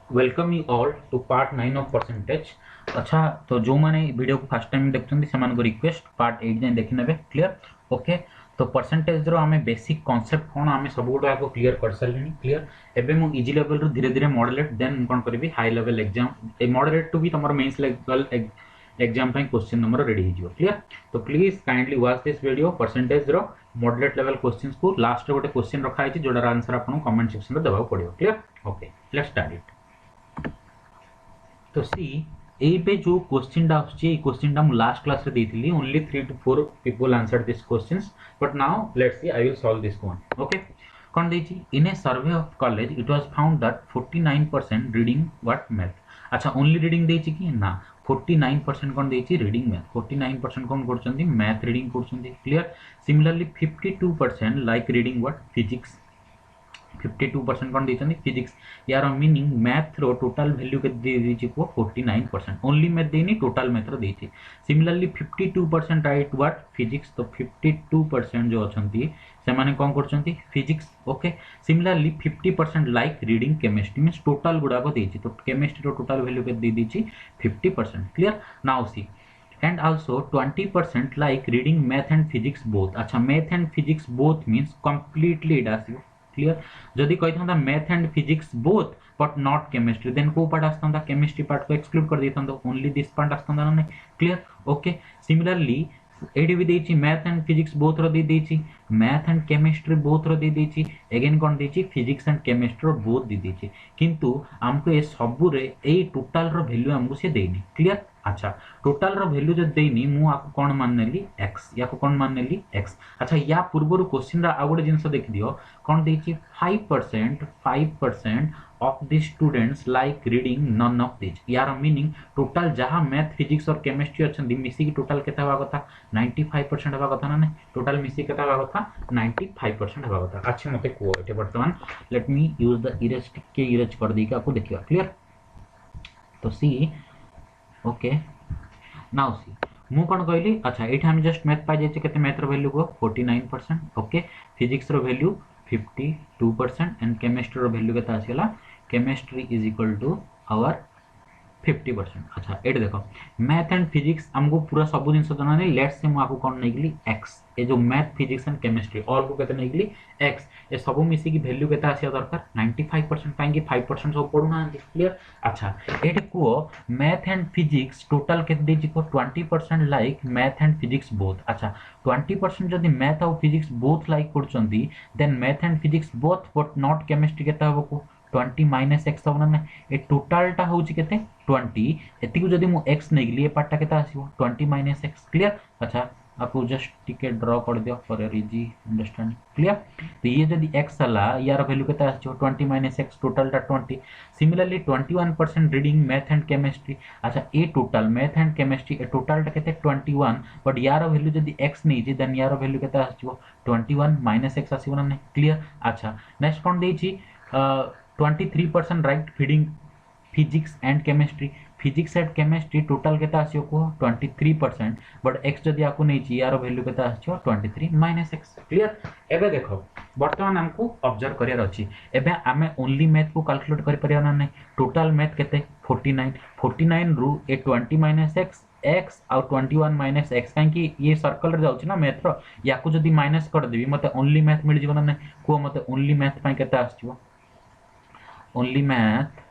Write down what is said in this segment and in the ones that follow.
Welcome you all to part 9 of percentage. अच्छा, तो जो मैंने वीडियो को फर्स्ट टाइम देखते से रिक्वेस्ट पार्ट 8 जाए देखी नेबे। क्लियर? ओके। तो परसेंटेज रो आमे बेसिक कांसेप्ट कोन आमे सब गुडा को क्लियर कर सारलिनी। क्लियर? एबे मु इजी लेवल रो धीरे धीरे मॉडरेट देन कोन करबी हाई लेवल एग्जाम ए मॉडरेट टू बी तमरो मेंस लेवल एग्जाम पे क्वेश्चन नंबर रेडी हो जियो। क्लियर? तो please kindly watch this video percentage रो मॉडरेट लेवल क्वेश्चंस को लास्ट रे गोटे क्वेश्चन रखा है जोडार आंसर आपन कमेंट सेक्शन रे देबा पड़ियो। Clear? Okay, let's start it. तो सी एई पे जो क्वेश्चन टा आछी क्वेश्चन टा मु लास्ट क्लास रे देथिली only 3 to 4 people answered this questions but now let's see I will solve this one. Okay, कौन देछि in a survey of college it was found that 49% reading what math. अच्छा, only reading देछि कि ना 49% कौन देछि reading math. 49% कौन करछंती मैथ रीडिंग करछंती। Clear? Similarly 52% like reading what physics. 52% कौन देछंती फिजिक्स। यार मीनिंग मैथ रो टोटल वैल्यू के दे दीची को 49%। ओनली मैथ देनी टोटल मैथ रो देची। Similarly 52% right what physics. तो 52% जो अछंती से माने कोन करछंती physics. Okay. Similarly 50% like reading chemistry means total गुडा को देची। तो केमिस्ट्री रो टोटल वैल्यू के दे दीची 50%। Clear? Now see and also 20% like reading math and physics both। अच्छा, math and physics both means completely it आसियो। क्लियर? जदि कहि था math and physics both but not chemistry then को पार्ट आस्ता केमिस्ट्री पार्ट को एक्सक्लूड कर देता ओनली दिस पार्ट आस्ता ना। क्लियर? ओके। सिमिलरली एडी भी देछि मैथ एंड फिजिक्स बोथ रो दे देछि, मैथ एंड केमिस्ट्री बोथ रो दे देछि, अगेन कोन देछि फिजिक्स एंड केमिस्ट्री रो बोथ दे देछि। किंतु हमको ए सबु रे ए टोटल रो वैल्यू हमको से देनी। क्लियर? अच्छा, टोटल रो वैल्यू जब देनी मु आपको कोन मान नेली x, या को कोन मान नेली x। अच्छा, या पूर्व रो क्वेश्चन रा आ गोटे जिंस देख दियो कोन देछि 5% of the students like reading none of this. यार मीनिंग टोटल जहां मैथ फिजिक्स और केमिस्ट्री अछंदी मिसी की टोटल केता होगा कथा 95% होगा कथा ना। नहीं, टोटल मिसी केता होगा कथा 95% होगा कथा। अच्छा, मते को एटे वर्तमान let me use the erase के इरेज कर दी के आपको देखियो। क्लियर? तो सी ओके, नाउ सी मु कौन कहली। अच्छा, ये हम जस्ट मैथ पाई जाइए केते मैथ रो वैल्यू को 49%। ओके। फिजिक्स रो वैल्यू 52% एंड केमिस्ट्री रो वैल्यू केता आसीला chemistry is equal to our 50%। अच्छा, एट देखो मैथ एंड फिजिक्स हमको पूरा सब जिन जाना नहीं। लेट्स से आपको कौन नहीं गली एक्स। ये जो math physics and chemistry all को कहते नहीं गली एक्स। ये सब मिसी की वैल्यू केता आसिया दरकार 95% काहे 5% सब पढु ना। क्लियर? अच्छा, एट को मैथ एंड फिजिक्स टोटल केते देछि को 20% like math and physics both. अच्छा, 20% जदी मैथ और फिजिक्स बोथ लाइक करचंती then math and physics both but not chemistry केता हो को 20 माइनस एक्स हम ना। ए टोटल टा होची केते 20 एति को जदी मु x नै गली ए पार्ट टा केता आसीबो 20 माइनस x। क्लियर? अच्छा, आपको जस्ट टिके ड्रॉ कर दियो for your easy understanding. Clear? तो ये जदी x हला यार वैल्यू केता आछो 20 माइनस x टोटल टा 20। Similarly 21% reading math and chemistry. अच्छा, ए टोटल मैथ एंड केमिस्ट्री ए टोटल टा केते 21 बट यार वैल्यू जदी x नै जे देन यार वैल्यू केता आछो 21 माइनस x आसीबो ना। क्लियर? अच्छा, नेक्स्ट कोन देछि 23% right reading physics and chemistry. Physics and chemistry total केता आसियो को 23% बट x जदी आको नै छी यार वैल्यू केता आसियो 23 माइनस x। क्लियर? एबे देखो वर्तमान हमको ऑब्जर्व करियर अछि। एबे आमे ओनली मैथ को कैलकुलेट करि परिया ना। नै, टोटल मैथ केते 49 रु ए 20 माइनस x और 21 माइनस x काहे कि ये सर्कल रे जाउछि ना मैथ रो या को जदी माइनस कर देबी मते ओनली मैथ मिल जिवो ना। नै को मते ओनली मैथ पय केता आछियो only math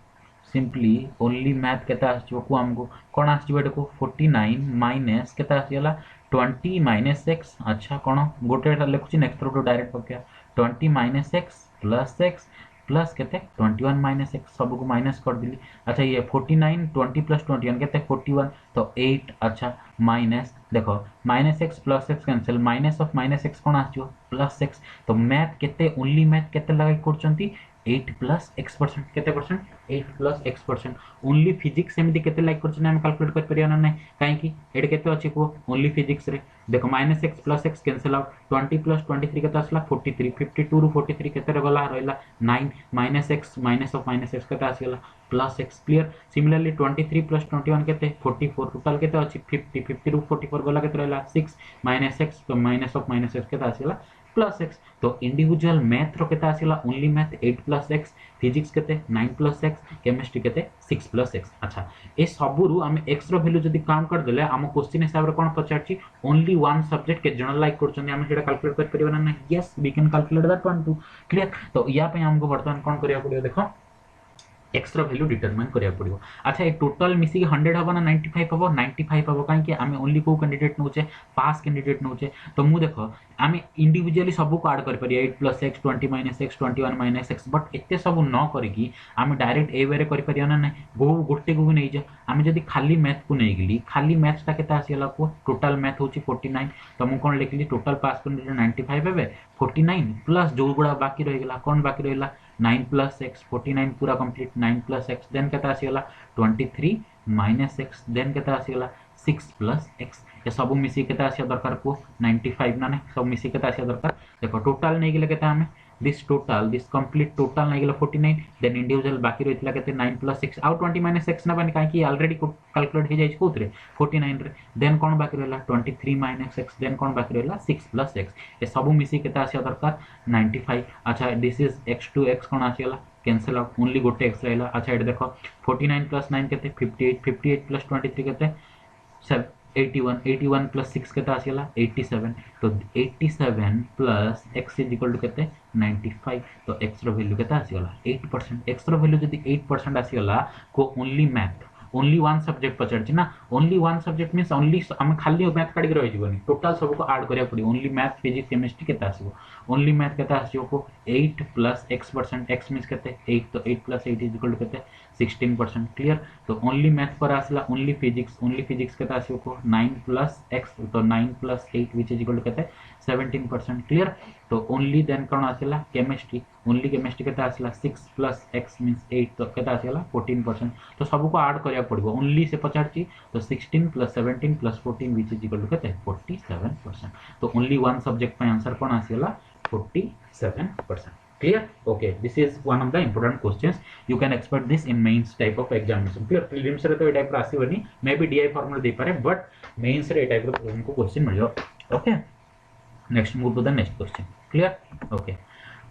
simply only math केता आछियो को हमको कोन आछियो एटा को 49 माइनस केता आछियला 20 माइनस x। अच्छा, कोन गोटे लिखुची नेक्स्ट रो डायरेक्ट पक्या 20 माइनस x प्लस केते 21 माइनस x सब को माइनस कर दिली। अच्छा, ये 49 20 प्लस 21 केते 41 तो 8। अच्छा, माइनस देखो minus x plus x cancel minus of minus x कोन आछियो प्लस x। तो मैथ केते ओनली मैथ केते लगाई करचंती 8 प्लस x% केते percent 8 plus x%। Only physics सेमती केते लाइक करछन हम कैलकुलेट कर परिया ना। नै काहे कि एड केते अछि को ओनली फिजिक्स रे देखो minus x plus x cancel out 20 plus 23 केते आसला 43 52 रु 43 केते रे गला रहला 9 minus x minus of minus x केते आसीला plus x। Clear? Similarly 23 plus 21 केते 44 टोटल केते अछि 50 50 रु 44 गला केते रहला 6 माइनस x तो माइनस ऑफ माइनस x केते आसीला प्लस एक्स तो इंडिविजुअल मैथ रो केते आसीला only math 8 plus x physics केते 9 प्लस एक्स केमिस्ट्री केते 6 प्लस एक्स अच्छा ए सबुरु आम एक्स रो वैल्यू जदी काम कर देले आम क्वेश्चन हिसाब रे कोन पचारची ओनली वन सब्जेक्ट के जन लाइक करछन आम सेटा कैलकुलेट कर परिबा ना yes we can calculate that one two clear तो या पे हमको वर्तमान कोन करिया पड़ियो देखो एक्स रो वैल्यू डिटरमाइन करिया पड़ियो अच्छा ए टोटल मिसी 100 हबो ना 95 हबो 95 हबो काहे कि आमे ओनली को कैंडिडेट नोचे पास कैंडिडेट नोचे तो मु देखो आमे इंडिविजुअली सब को ऐड कर परिया 8 plus x 20 minus x 21 minus x but एते सब न करिकी आमे डायरेक्ट ए वे रे कर परिया ना नहीं गोटे को भी नहीं जा आमे जदी खाली मैथ को नहीं गेली खाली मैथ्स ता केता आसीला को टोटल मैथ होची 49 तो मु कोन लिखली टोटल पास कैंडिडेट 95 हेबे 49 प्लस जो गुडा बाकी रह गेला कोन बाकी रहला 9 प्लस एक्स 49 पूरा कंप्लीट 9 प्लस एक्स देन केता आसीगला 23 माइनस एक्स देन केता आसीगला 6 प्लस एक्स ये सब मिसी केता आसिया दरकार को 95 ना सब मिसी केता आसिया दरकार देखो टोटल नहीं गेले केता हमें दिस कंप्लीट टोटल नहीं गेला 49 देन इंडिविजुअल बाकी रहितला केते 9 प्लस 6 आउट 20 माइनस x ना बनी काहे कि ऑलरेडी कैलकुलेट हो जाई कोथरे 49 रे देन कोन बाकी रहला 23 माइनस x देन कोन बाकी रहला 6 प्लस x ए सब मिसी केता आसिया दरकार 95 अच्छा this is x two x कोन आसियला कैंसिल आउट ओनली गोटे x रहला अच्छा एट देखो 49 प्लस 9 केते 58 58 प्लस 23 केते 81 प्लस 6 केते आसियला 87 तो 87 plus x is equal to केते 95 तो x रो वैल्यू केते आसियला 8% x रो वैल्यू जदी 8% आसियला को only math only one subject पचारछि ना only one subject means only हम खाली मैथ काढी के रहि जीवनी टोटल सब को ऐड करिया पड़ी ओनली मैथ फिजिक्स केमिस्ट्री केते आसीबो ओनली मैथ केते आसीबो को 8 प्लस x% x मींस केते 8 तो 8 प्लस 8 इज इक्वल टू केते 16% क्लियर तो ओनली मैथ पर आसला ओनली फिजिक्स केते आसीबो को 9 प्लस x तो 9 plus 8 which is equal to केते 17% क्लियर तो ओनली देन कोन आसीला केमिस्ट्री ओनली केमिस्ट्री केते आसीला 6 प्लस x मींस 8 तो केते आसीला 14% तो सब को ऐड करिया पड़िबो ओनली से पचारची तो 16 plus 17 plus 14 which is equal to केते 47% तो ओनली वन सब्जेक्ट पे आंसर कोन आसीला 47% clear okay this is one of the important questions you can expect this in mains type of examination clear prelims रे तो ए type रा आसीबनी may be DI formula दे पारे but mains रे ए type रो तुमको question मिलियो okay next move to the next question clear okay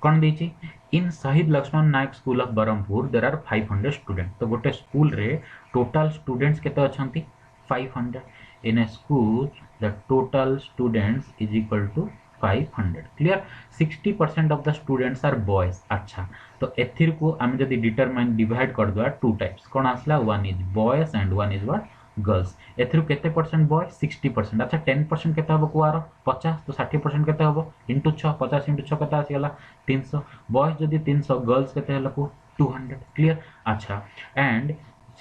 कौन देछि in Shaheed Laxman Nayak school of Berhampur there are 500 student तो गोटे स्कूल रे टोटल स्टूडेंट्स केते अछंती 500 in a school the total students is equal to 500 clear 60% of the students are boys अच्छा तो एथिर को हम जदी डिटरमाइन डिवाइड कर दवा टू टाइप्स कोन आसला one is boys and one is what girls एथिर केते परसेंट बॉय 60% अच्छा 10% केते हबो कुआरो 50 तो 60% केते हबो इनटू 6 50 इनटू 6 केते आसीला 300 बॉयज जदी 300 गर्ल्स केते हला को 200 क्लियर अच्छा and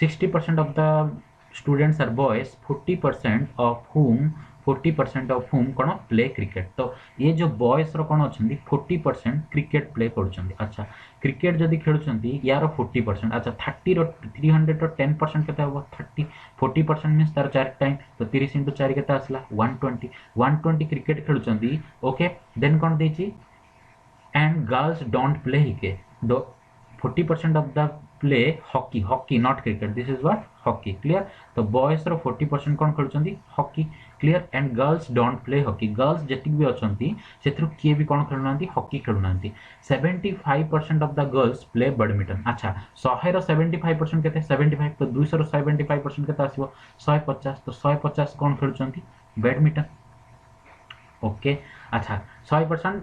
60% of the students are boys 40% of whom कोन प्ले क्रिकेट तो ये जो बॉयज रो कोन अछंती 40% क्रिकेट प्ले करछंती अच्छा क्रिकेट जदी खेलछंती यार 40% अच्छा 30 रो 300 रो 10% केते हो 30 40% मींस तार 4 टाइम तो 30 * 4 केते आसला 120 क्रिकेट खेलछंती ओके देन कोन देछि एंड गर्ल्स डोंट प्ले हिके दो 40% of the play hockey not cricket this is what hockey clear तो बॉयज रो 40% कोन खेलछंती hockey clear and girls don't play hockey girls जेतिक भी अछंती सेथरु किए भी कोन खेलुनांती हॉकी खेलुनांती 75% of the girls play badminton अच्छा 100 रो 75% केते 75 तो 200 रो 75% केते आसीबो 150 तो 150 कोन खेलुचंती बैडमिंटन ओके अच्छा 100%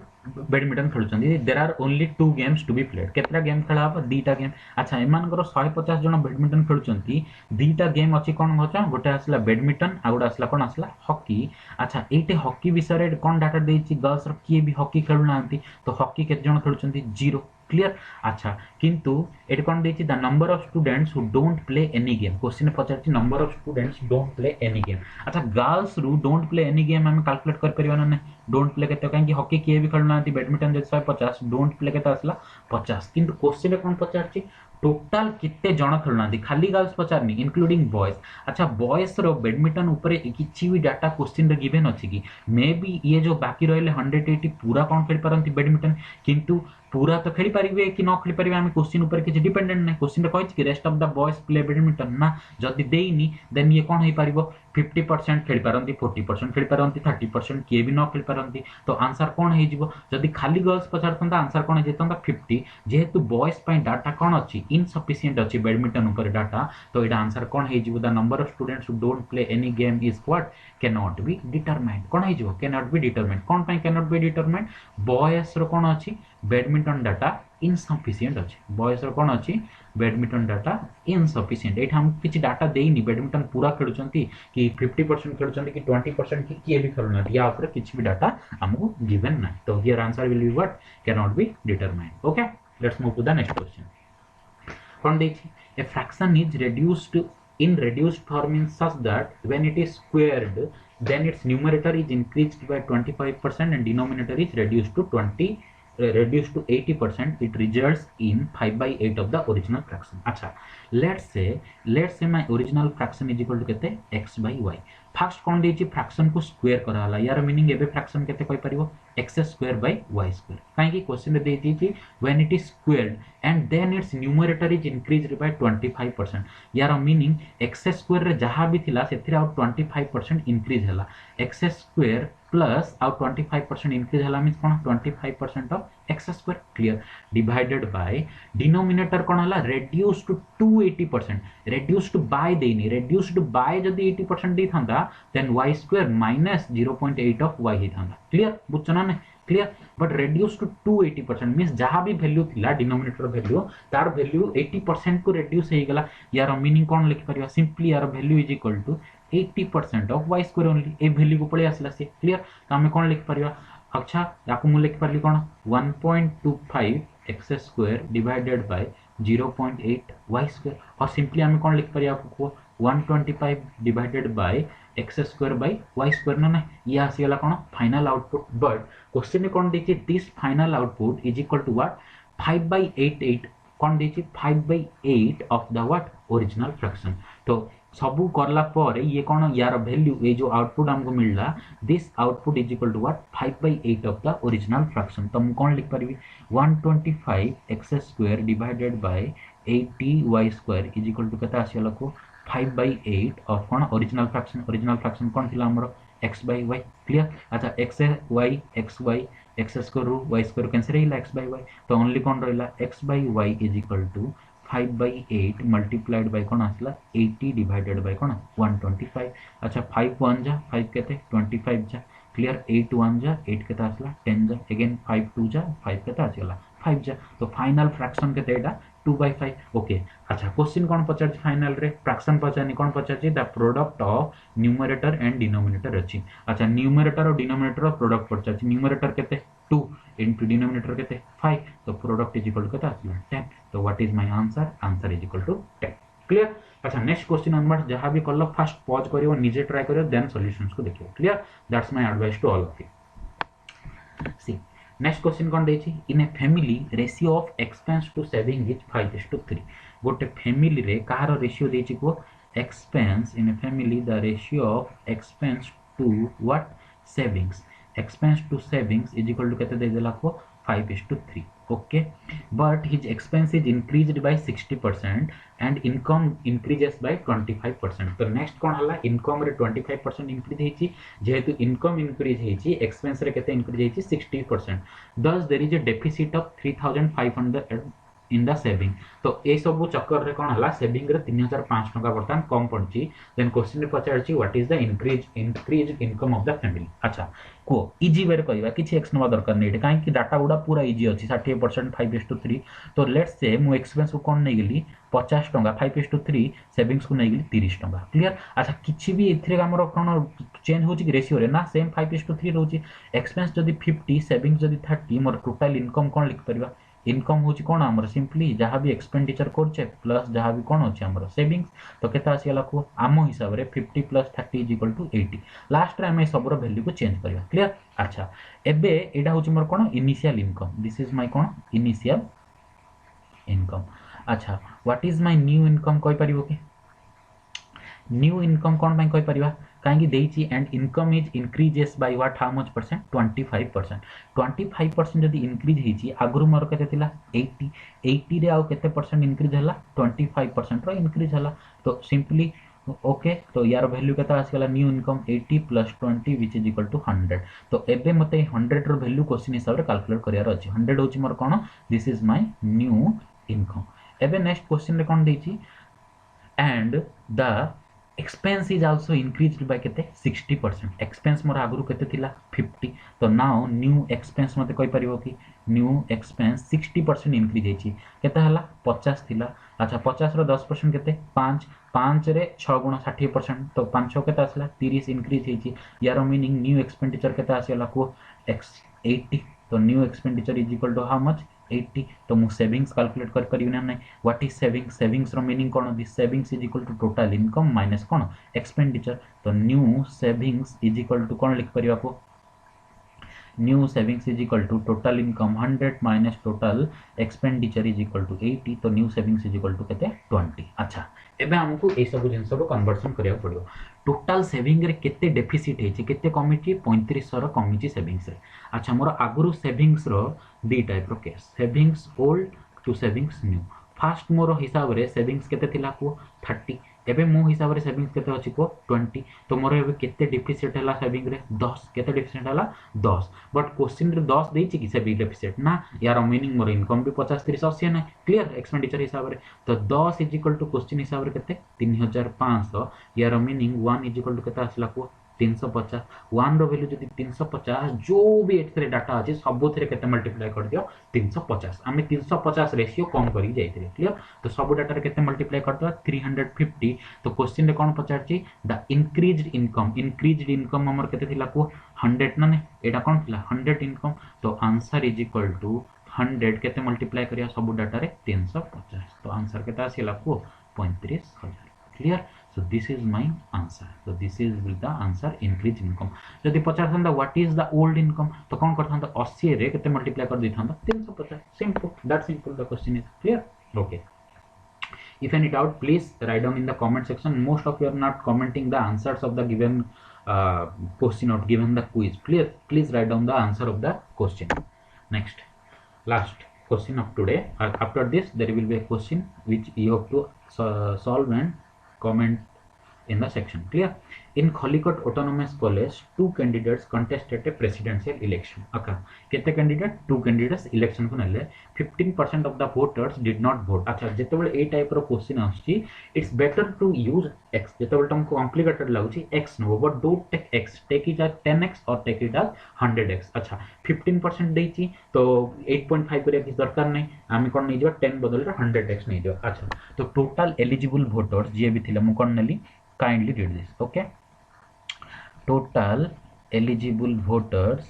बैडमिंटन खेलुचंदी there are only 2 games to be played केतरा गेम खेला हबो दीटा गेम अच्छा एमान करो 150 जण बैडमिंटन खेलुचंती दीटा गेम अछि कोन होचा गोटे आसला बैडमिंटन आ गोटे आसला कोन आसला हॉकी अच्छा एटे हॉकी विषय रे कोन डाटा देछि गर्ल्स रो किए भी हॉकी खेलुनांती तो हॉकी केत जण खेलुचंती 0 क्लियर अच्छा किंतु एट कोन देछि the number of students who don't play any game question पचारछि number of students don't play any game अच्छा गर्ल्स रु डोंट प्ले एनी गेम हम कैलकुलेट कर परिबा ना डोंट प्ले केते काहे कि हॉकी किए भी खेलुनांती बैडमिंटन जे 150 डोंट प्ले केते आसला 50 किंतु क्वेश्चन रे कोन पचारछि टोटाल केते जण खेलुना खाली गर्ल्स पचारनी इंक्लूडिंग बॉयज। अच्छा बॉयज रो बैडमिंटन ऊपर किसी भी डाटा क्वेश्चन रे गिवन अछि कि मे बी ये जो बाकी रहले 180 पूरा कौन खेल पारंती बैडमिंटन किंतु पूरा तो खेली पारिबे कि न खेली पारिबे आम क्वेश्चन ऊपर किसी डिपेंडेंट नहीं क्वेश्चन रे कहिछि कि rest of the boys play badminton ना जदि देइनी देन ये कौन होई पारिबो 50% खेली पारंती 40% खेली पारंती 30% किए भी न खेली पारंती तो आंसर कौन हो जिवो जदि खाली गर्ल्स पचारतंता आंसर कौन हो जेतंता 50 जेहेतु बॉयज पई डाटा कौन अछि इनसफिशिएंट अछि बैडमिंटन ऊपर डाटा तो एटा आंसर कौन हो जिवो the number of students who don't play any game is what can not be determined कौन हो जिवो कैन नॉट बी डिटरमाइंड कौन पई can not be determined boys रो कौन अछि बैडमिंटन डाटा इनसफिशिएंट अछि बॉयज रो कौन अछि बैडमिंटन डाटा इनसफिशिएंट एटा हम किछि डाटा देइनी बैडमिंटन पूरा खेलुचंती कि 50% खेलुचंती कि 20% कि किए भी खेलुना या ऊपर किछि भी डाटा हमको गिवन ना तो here answer will be what can not be determined okay let's move to the next question कौन देखि a fraction is reduced in reduced form in such that when it is squared then its numerator is increased by 25% and denominator is reduced to 80% it results in 5 by 8 of the original fraction acha let's say my original fraction is equal to kete x by y first कौन देछि fraction को square करा हला यार meaning एबे fraction केते कहि परिबो x square by y square काहे कि क्वेश्चन रे देछि कि when it is squared and then it's numerator is increased by 25% यार मीनिंग x स्क्वायर रे जहां भी थिला सेथिरे आउट 25% इंक्रीज हला x square plus out 25% increase हला मींस कोन 25% of x square clear divided by denominator कोन हला रेड्यूस्ड टू 80% रेड्यूस्ड बाय देनी रेड्यूस्ड बाय जदी 80% दे थांदा then y square minus 0.8 of y ही थांदा क्लियर बुझछना ने clear but reduced to 80% means जहां भी वैल्यू थिला डिनोमिनेटर वैल्यू तार वैल्यू 80% को रेड्यूस हे गला यार मीनिंग कोन लिख परिबा सिंपली यार value is equal to 80% of y square only ए वैल्यू को पळे आसला से क्लियर तो हमें कोन लिख परिबा अच्छा याको मु लिख परली कोन 1.25 x square divided by 0.8 y square और सिंपली हमें कोन लिख परिया को 125 divided by x square by y square ना ये आसी गला कोन फाइनल आउटपुट बट क्वेश्चन में कोन देखि this final output is equal to what 5 by 8 कोन देखि 5 by 8 of the what original fraction तो सबू करला पर ये कौन यार वैल्यू ये जो आउटपुट हमको मिलला this output is equal to what 5 by 8 of the original fraction तो हम कौन लिख पारिबी 125 x square divided by 80 y square is equal to केता आसीला को 5 by 8 ऑफ कौन ओरिजिनल फ्रैक्शन कौन थिला हमरो x by y क्लियर अच्छा x square y square cancel हैला x by y तो ओनली कौन रहला x by y is equal to 5 by 8 multiplied by कौन आसला 80 divided by कौन 125 अच्छा 5 1 जा 5 केते 25 जा क्लियर 8 1 जा 8 केते आसला 10 जा अगेन 5 2 जा 5 केते आसीला 5 जा तो फाइनल फ्रैक्शन केते एटा 2 by 5 ओके अच्छा क्वेश्चन कौन पचार फाइनल रे फ्रैक्शन पचारनी कौन पचार the product of numerator and denominator अछि अच्छा न्यूमरेटर और डिनोमिनेटर ऑफ प्रोडक्ट पचार न्यूमरेटर केते 2 into denominator केते 5 तो प्रोडक्ट इज इक्वल टू केते आसला 10 तो what is my answer is equal to 10 clear अच्छा नेक्स्ट क्वेश्चन नंबर जहां भी करलो फर्स्ट पॉज करियो निजे ट्राई करियो देन सॉल्यूशंस को देखियो clear that's my advice to all of you see next question कोन देछि in a family ratio of expense to saving is 5:3 गोटे फैमिली रे कहार रेशियो देछि को expense in a family the ratio of expense to what savings expense to savings is equal to kete de dela ko 5:3 okay but his expense is increased by 60% and income increases by 25% तो next कोन हला income रे 25% increase हेची जेहेतु income increase हेची expense रे केते increase हेची 60% thus there is a deficit of 3500 in the saving तो ए सब चक्कर रे कोन हला सेविंग रे 3500 टका बर्तन कम पड़ची देन क्वेश्चन रे पचारची what is the increase income of the family अच्छा को इजी वे रे कहबा किछि एक्स नवा दरकार नै काहे कि डाटा गुडा पूरा इजी अछि 60% 5:3 तो लेट्स से मु एक्सपेंस को कोन नै गेली 50 टका 5:3 सेविंग्स को नै गेली 30 टका क्लियर अच्छा किछि भी एथरे हमर कोन चेंज होछि कि रेशियो रे ना सेम 5:3 रहउछि एक्सपेंस जदी 50 सेविंग्स जदी 30 मोर टोटल इनकम कोन लिख परबा इनकम होची कोन हमर सिंपली जहां भी एक्सपेंडिचर करछे प्लस जहां भी कोन होची हमर सेविंग्स तो केता आसीला को आम हिसाब रे 50 + 30 = 80 लास्ट रे हम सब रो वैल्यू को चेंज करबा क्लियर अच्छा एबे एडा होची मोर कोन initial income this is my कोन इनिशियल इनकम अच्छा what is my new income कहि परिबो कि न्यू इनकम कौन पाई कहि परिबा कहीं देइछि and income is increases by what how much percent 25%। 25% जदि इंक्रीज होइछि आगरु मोर केते थिला 80 80 रे आउ केते परसेंट इंक्रीज हला 25% रो इंक्रीज हला तो सिंपली ओके तो यार वैल्यू केता आसीगला new income 80 plus 20 which is equal to 100 तो एबे मते 100 रो वैल्यू क्वेश्चन हिसाब रे कैलकुलेट करियार अछि 100 होछि मोर कोन this is my new income एबे नेक्स्ट क्वेश्चन रे कोन देइछि and the expense is also increased by केते 60%। expense मोर आगुरु केते थिला 50 तो now new expense मते कहि परिबो कि new expense 60% increase हेछि केते हला 50 थिला अच्छा 50 रो 10% केते 5 5 रे 6 गुणा 60% तो 5 6 केते आसला 30 इंक्रीज हेछि यार मीनिंग न्यू एक्सपेंडिचर केते आसीला को x 80 तो new expenditure is equal to how much 80 तो मु सेविंग्स कैलकुलेट कर परिबि ना नै व्हाट इज सेविंग्स सेविंग्स रो मीनिंग कोन this savings is equal to total income minus कोन एक्सपेंडिचर तो new savings is equal to कोन लिख परिबा को new savings is equal to total income 100 minus total expenditure is equal to 80 तो new savings is equal to केते 20 अच्छा एबे हमकु ए सब जिंस रो कन्वर्जन करिया पड़ियो टोटल सेविंग रे केते डेफिसिट हेछि केते कमिटी 3500 रो कमिटी सेविंग्स रे अच्छा मोर आगुरु सेविंग्स रो दी टाइप रो case savings old to savings new fast मोर हिसाब रे सेविंग्स केते थिला को 30 एबे मो हिसाब रे सेविंग्स केते अछि को 20 तो मोर एबे केते डेफिसिट हला सेविंग रे 10 केते डेफिसिट हला 10 बट क्वेश्चन रे 10 देछि कि सेविंग डेफिसिट ना यार मीनिंग मोर इनकम भी 50 30 80 ना क्लियर एक्सपेंडिचर हिसाब रे तो 10 इज इक्वल टू क्वेश्चन हिसाब रे केते 3500 यार मीनिंग 1 इज इक्वल टू केते आसला को 350 1 रो वैल्यू जदी 350 जो भी एथरे डाटा अछि सब थरे केते मल्टीप्लाई कर दियो 350 आमे 350 रेशियो कम करी जाइथिले क्लियर तो सब डाटा रे केते मल्टीप्लाई कर दो 350 तो क्वेश्चन रे कोन पचारछि द इंक्रीज्ड इनकम हमर केते थिला को 100 ना ने एटा कोन थिला 100 इनकम तो आंसर इज इक्वल टू 100 केते मल्टीप्लाई करिया सब डाटा रे 350 तो आंसर केते आसीला को 35000 clear so this is my answer so this is the answer increase income जदि पचार था what is the old income तो कौन करता 80 रे केते मल्टीप्लाई कर देता 350 simple that simple the question is clear okay if any doubt please write down in the comment section most of you are not commenting the answers of the given question or given the quiz please write down the answer of the question next last question of today after this there will be a question which you have to solve and comment in the section clear in Khalicut autonomous college two candidates contested a presidential election okay kete candidate two candidates election ko nale 15% of the voters did not vote acha jetebele a type ro question aschi it's better to use x jetebele tum complicated laguchi x no but don't take x take it as 10x or take it as 100x acha 15% देछि तो 8.5 करिया कि दरकार नै आमी कोन नै जो 10 बदल रे 100x नै जो अच्छा तो टोटल एलिजिबल वोटर्स जे भी थिले मु कोन नली kindly read this okay total eligible voters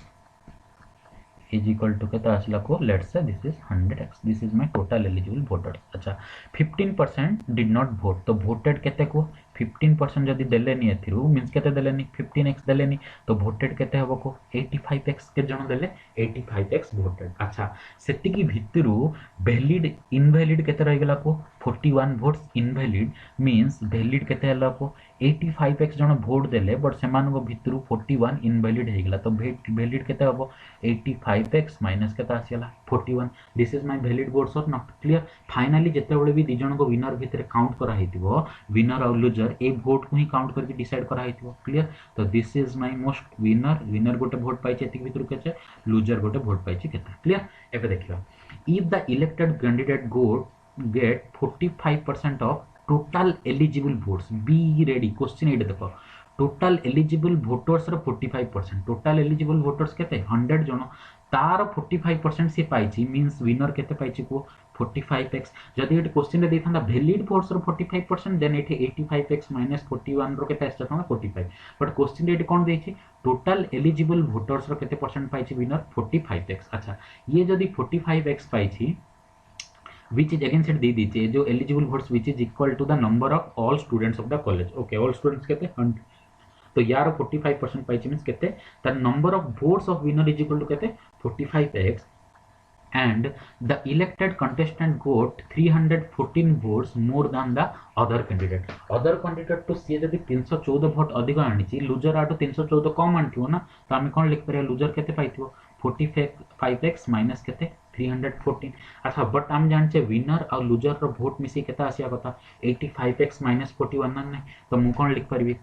is equal to केता आसला को let's say this is 100x this is my total eligible voters अच्छा 15% did not vote तो voted केते को 15% जदि देलेनी एथिरु मींस केते देलेनी 15x देलेनी तो voted केते हबो को 85x के जण देले 85x voted अच्छा सेति की भितरु valid invalid केते रहि गेला को 41 votes invalid means valid केते हला को 85x जण vote देले बट सेमान को भितरु 41 invalid हे गेला तो valid केते हबो 85x minus केते आसीला 41 this is my valid votes or not clear finally जेते बेले भी दिजन को विनर भितरे काउंट करा हेतिबो विनर और लूजर ए वोट को ही काउंट करके डिसाइड करा हेतिबो क्लियर तो this is my most winner गोटे वोट पाइছে एतिक भितर केचे लूजर गोटे वोट पाइছে केते क्लियर एबे देखियो if the elected candidate get 45% of total eligible votes be ready question eight देखो टोटल एलिजिबल वोटर्स रो 45% टोटल एलिजिबल वोटर्स केते 100 जण तार 45% से पाइछि मींस विनर केते पाइछि को 45x जदि एट क्वेश्चन रे देथांदा वैलिड वोट्स रो 45% देन एठी 85x - 41 रो केते आछता 45 बट क्वेश्चन रे एट कोन देछि टोटल एलिजिबल वोटर्स रो केते परसेंट पाइछि विनर 45x अच्छा ये जदि 45x पाइछि which is again set दे दीजिए जो eligible votes which is equal to the number of all students of the college okay all students केते 100 तो यार 45% पाइछि मींस केते the number of votes of winner is equal to केते 45x and the elected contestant got 314 votes more than the other candidate to सी जदि 314 vote अधिक आनी loser आटू 314 कम आनी ना तो आम कौन लिख पारे लूजर केते पाइथिबो 45x माइनस केते 314 अच्छा बट आम जाने विनर और लूजर रो भोट मिसी केते आसिया कथा 85x माइनस 41 ना नहीं तो मु कौन लिख पारिबी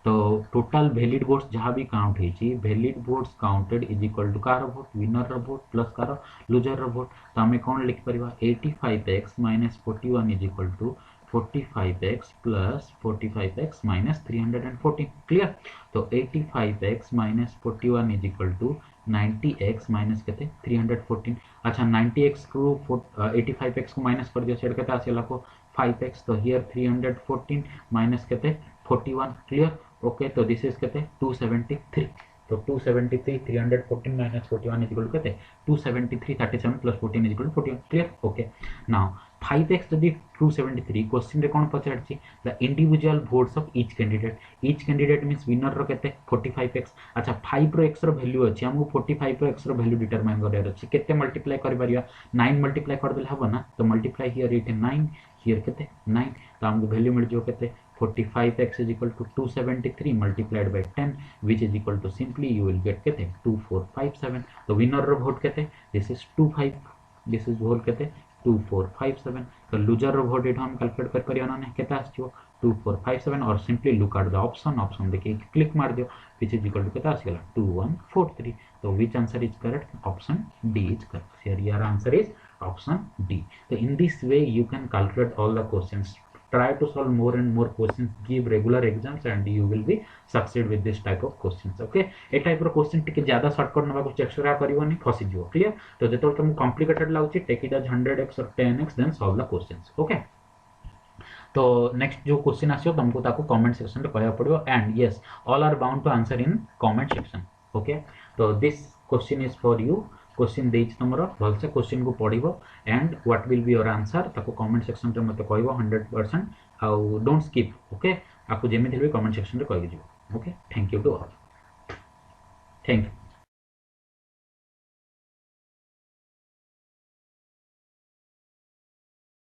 तो टोटल वैलिड वोट्स जहाँ भी काउंट होइछि valid votes counted is equal to कार वोट विनर रो भोट प्लस कार लूजर रो भोट तो आम कौन लिख पारिबा 85x minus 41 is equal to 45x plus 45x minus 314 clear तो 85x minus 41 is equal to 90x minus कहते 314 अच्छा 90x को 85x को माइनस कर दिया सेट कहते आसिया को 5x तो हियर 314 माइनस कहते 41 क्लियर ओके तो दिस इज कहते 273 तो 273 314 minus 41 is equal to कहते 273 37 plus 14 is equal to 41 clear okay now 5x जदि 273 क्वेश्चन रे कोन पचारछि the individual votes of each candidate means winner रो केते 45x अच्छा 5 रो x रो वैल्यू अछि हमहु 45 रो x रो वैल्यू डिटरमाइन करबार अछि केते मल्टीप्लाई कर परिया 9 मल्टीप्लाई कर देले हबो ना तो मल्टीप्लाई हियर इट 9 हियर केते 9 तो हमको वैल्यू मिल जो केते 45x is equal to 273 multiplied by 10 which is equal to simply you will get केते 2457 तो विनर रो वोट केते this is 25 this is whole केते 2457 तो लूजर रो वोट हम कैलकुलेट कर परिया ना केते आछियो 2457 और simply look at the option देखिए क्लिक मार दियो which is equal to केते आसीगला 2143 तो which answer is correct option D is correct here your answer is option D so in this way you can calculate all the questions try to solve more and more questions give regular exams and you will be succeed with this type of questions okay ए type रो question टिके ज्यादा shortcut नबा को चेष्टा करिवनी फसी जिवो clear तो जेतोल तुम कॉम्प्लिकेटेड लागुची टेक इट एज 100x और 10x then solve the questions okay तो नेक्स्ट जो क्वेश्चन आसियो तुमको ताको कमेंट सेक्शन रे कहया पड़ियो and yes all are bound to answer in comment section okay तो this question is for you question देइछ तुमरो भलसे क्वेश्चन को पढिबो and what will be your answer ताको कमेंट सेक्शन रे मते कहइबो 100% आउ डोंट स्किप ओके आपको जेमे देबे कमेंट सेक्शन रे कहइ दियो okay thank you to all thank you